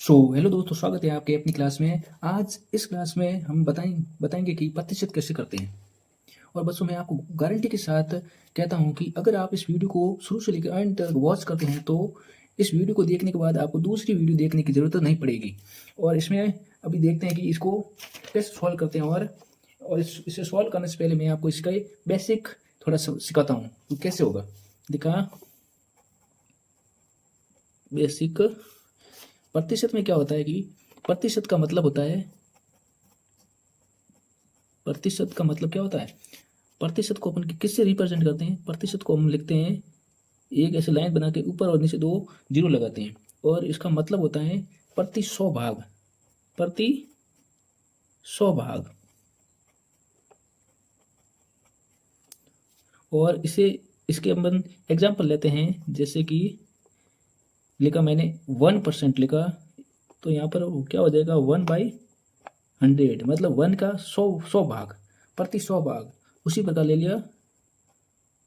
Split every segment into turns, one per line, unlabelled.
Hello दोस्तों, स्वागत है आपके अपनी क्लास में। आज इस क्लास में हम बताएंगे कि प्रतिशत कैसे करते हैं। और बच्चों, मैं आपको गारंटी के साथ कहता हूं कि अगर आप इस वीडियो को शुरू से लेकर एंड तक वॉच करते हैं तो इस वीडियो को देखने के बाद आपको दूसरी वीडियो देखने की ज़रूरत नहीं पड़ेगी। और इसमें अभी देखते हैं कि इसको कैसे सॉल्व करते हैं। और इसे सॉल्व करने से पहले मैं आपको इसका बेसिक थोड़ा सा सिखाता हूँ तो कैसे होगा। दिखा बेसिक। प्रतिशत में क्या होता है कि प्रतिशत का मतलब होता है प्रतिशत का मतलब क्या होता है। प्रतिशत को अपन किससे रिप्रेजेंट करते हैं। प्रतिशत को हम लिखते हैं एक ऐसे लाइन बना के ऊपर और नीचे दो जीरो लगाते हैं और इसका मतलब होता है प्रति 100 भाग। प्रति 100 भाग। और इसके अपन एग्जाम्पल लेते हैं, जैसे कि लिखा मैंने 1% लिखा, तो यहाँ पर क्या हो जाएगा 1/100, मतलब 1 का 100 भाग, प्रति 100 भाग। उसी प्रकार ले लिया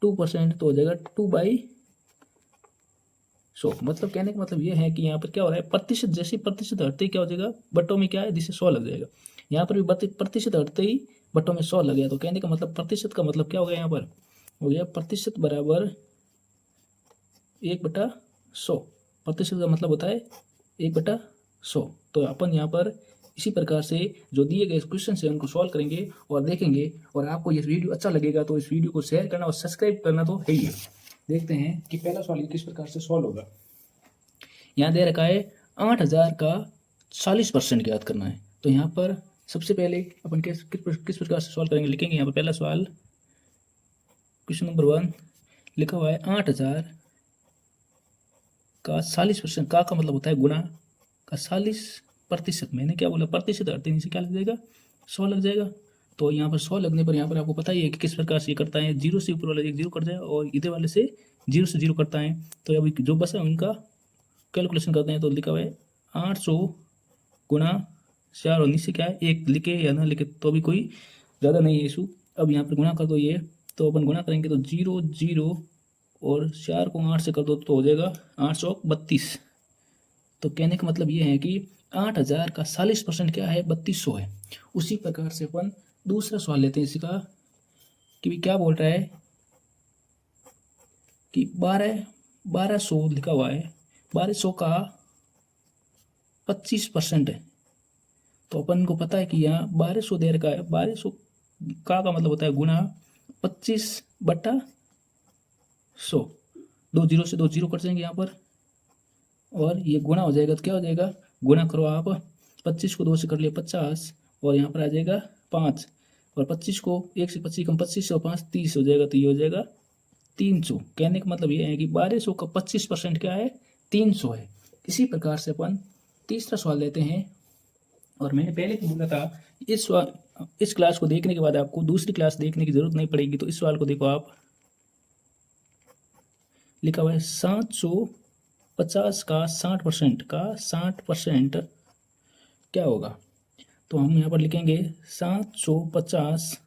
2% तो हो जाएगा 2/100। मतलब कहने का मतलब ये है कि यहाँ पर क्या हो रहा है, प्रतिशत जैसे प्रतिशत हटते ही क्या हो जाएगा, बट्टों में क्या है जिससे 100 लग जाएगा। यहाँ पर भी प्रतिशत हटते ही बट्टों में 100 लग गया। तो कहने का मतलब प्रतिशत का मतलब क्या हो गया, यहाँ पर हो गया प्रतिशत बराबर 1/100। प्रतिशत का मतलब होता है 1/100। तो अपन यहाँ पर इसी प्रकार से जो दिए गए क्वेश्चन है उनको सॉल्व करेंगे और देखेंगे। और आपको ये वीडियो अच्छा लगेगा तो इस वीडियो को शेयर करना और सब्सक्राइब करना तो है ही। देखते हैं कि पहला सवाल किस प्रकार से सॉल्व होगा। यहाँ दे रखा है 8000 का 40% ज्ञात करना है। तो यहाँ पर सबसे पहले अपन किस प्रकार से सॉल्व करेंगे, लिखेंगे यहाँ पर पहला सवाल क्वेश्चन नंबर 1 लिखा हुआ है 8000 का 40%। का मतलब होता है गुणा का 40%। मैंने क्या बोला, प्रतिशत हटते नीचे क्या लग जाएगा 100 लग जाएगा। तो यहाँ पर 100 लगने पर यहाँ पर आपको पता ही है कि किस प्रकार से ये करता है। जीरो से ऊपर वाला एक जीरो कट जाए और इधर वाले से जीरो करता है। तो अभी जो बस है उनका कैलकुलेशन करते हैं। तो लिखा हुआ है 800 गुणा 4 और नीचे क्या है एक, लिखे या ना लिखे तो भी कोई ज़्यादा नहीं है इशू। अब यहाँ पर गुणा कर दो ये, तो अपन गुणा करेंगे तो 0 और 4 को 8 से कर दो तो हो जाएगा 832। तो कहने का मतलब ये है कि 8000 का 40% क्या है 3200 है। उसी प्रकार से अपन दूसरा सवाल लेते हैं इसका कि क्या बोल रहा है कि 1200 लिखा हुआ है, 1200 का 25% है। तो अपन को पता है कि यहाँ 1200 दे रखा है, 1200 का मतलब होता है गुणा 25/100। दो जीरो से दो जीरो कट जाएंगे यहाँ पर और ये गुणा हो जाएगा। तो क्या हो जाएगा, गुणा करो आप, 25 को 2 से कर लिया 50 और यहाँ पर आ जाएगा 5 और 25 को 1 से 25 कम 25 और 5 30 हो जाएगा। तो ये हो जाएगा 300। कहने का मतलब ये है कि 1200 का 25% क्या है 300 है। इसी प्रकार से अपन तीसरा सवाल लेते हैं। और मैंने पहले भी बोला था इस क्लास को देखने के बाद आपको दूसरी क्लास देखने की जरूरत नहीं पड़ेगी। तो इस सवाल को देखो आप, लिखा हुआ है 750 का 60% क्या होगा। तो हम यहाँ पर लिखेंगे 750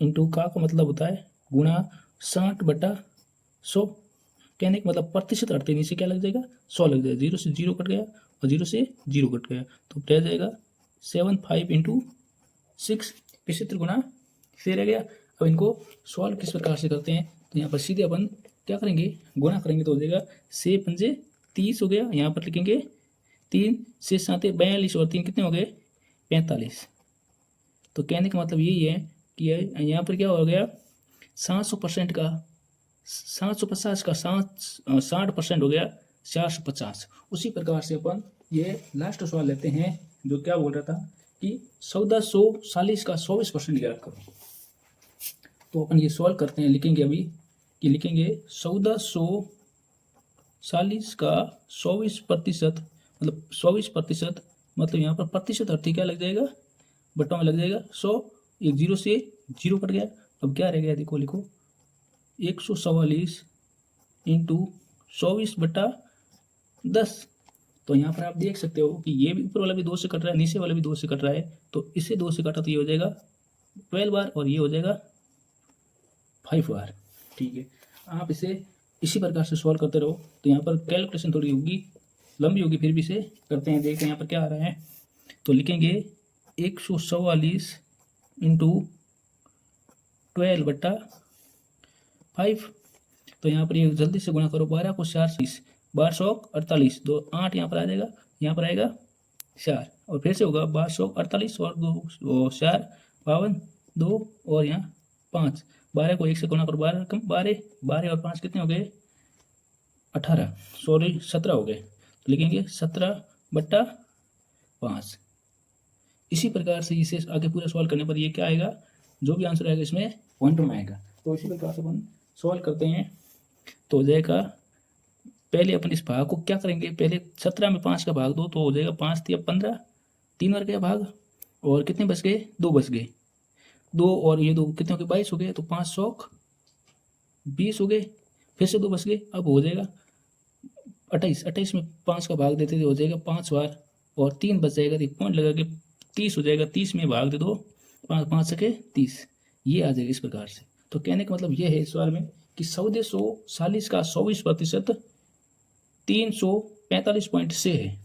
इंटू का मतलब होता है गुणा 60/100। कहने का मतलब प्रतिशत हटते नीचे क्या लग जाएगा 100 लग जाएगा। जीरो से जीरो कट गया और जीरो से जीरो कट गया तो रह जाएगा 75 इंटू 6 75 गुणा से रह गया। अब इनको सॉल्व किस प्रकार से करते हैं, तो यहाँ पर सीधे अपन क्या करेंगे गुणा करेंगे तो हो जाएगा 6×5 = 30 हो गया। यहाँ पर लिखेंगे 3 से 7 42 और 3 कितने हो गए 45। तो कहने का मतलब यही है कि यहाँ पर क्या हो गया 750 का 60% हो गया 450। उसी प्रकार से अपन ये लास्ट सवाल लेते हैं जो क्या बोल रहा था कि 1440 का 24% ज्ञात करो। तो अपन ये सॉल्व करते हैं, लिखेंगे अभी कि लिखेंगे 1440 का 24% मतलब 24%, मतलब यहाँ पर प्रतिशत अर्थी क्या लग जाएगा बट्टों में लग जाएगा 100। एक जीरो से जीरो कट गया। अब क्या रह गया देखो, लिखो 144 इंटू 24/10। तो यहाँ पर आप देख सकते हो कि ये भी ऊपर वाला भी 2 से कट रहा है, नीचे वाला भी 2 से कट रहा है। तो इसे 2 से काटा तो ये हो जाएगा 12 बार और ये हो जाएगा 5 बार। ठीक है, आप इसे इसी प्रकार से सॉल्व करते रहो। तो यहाँ पर कैलकुलेशन थोड़ी होगी लंबी होगी फिर भी इसे करते हैं, देखते हैं यहाँ पर क्या आ रहा है। तो लिखेंगे 144 इंटू 12/5। तो यहाँ पर ये जल्दी से गुणा करो, 12 को 4 20, 1248, 2 8 यहाँ पर आ जाएगा, यहाँ पर आएगा 4 और फिर से होगा 1248 और 2 4 52 2 और यहाँ 5। 12 को 1 से गुणा करो, 12 कम 12 12 और 5 कितने हो गए 18, सॉरी 17 हो गए। तो लिखेंगे 17/5। इसी प्रकार से इसे आगे पूरा सॉल्व करने पर ये क्या आएगा, जो भी आंसर आएगा इसमें पॉइंटर में आएगा। तो इसी प्रकार से अपन सॉल्व करते हैं। तो हो जाएगा, पहले अपन इस भाग को क्या करेंगे, पहले 17 में 5 का भाग दो तो हो जाएगा 5 3 15, 3 बार गया भाग और कितने बच गए 2 बच गए, 2 और ये 2 कितने हो गए 22 हो गए, तो 5 100 20 हो गए, फिर से 2 बच गए, अब हो जाएगा 28। 28 में 5 का भाग देते थे हो जाएगा 5 बार और 3 बच जाएगा, तो पॉइंट लगा के 30 हो जाएगा। 30 में भाग दे दो 5 5 सके 30, ये आ जाएगा इस प्रकार से। तो कहने का मतलब ये है इस सवाल में कि 1440 का 24% 345 है।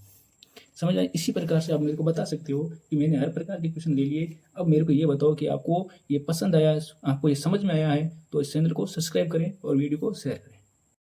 समझ आए। इसी प्रकार से आप मेरे को बता सकते हो कि मैंने हर प्रकार के क्वेश्चन ले लिए। अब मेरे को ये बताओ कि आपको ये पसंद आया, आपको ये समझ में आया है, तो इस चैनल को सब्सक्राइब करें और वीडियो को शेयर करें।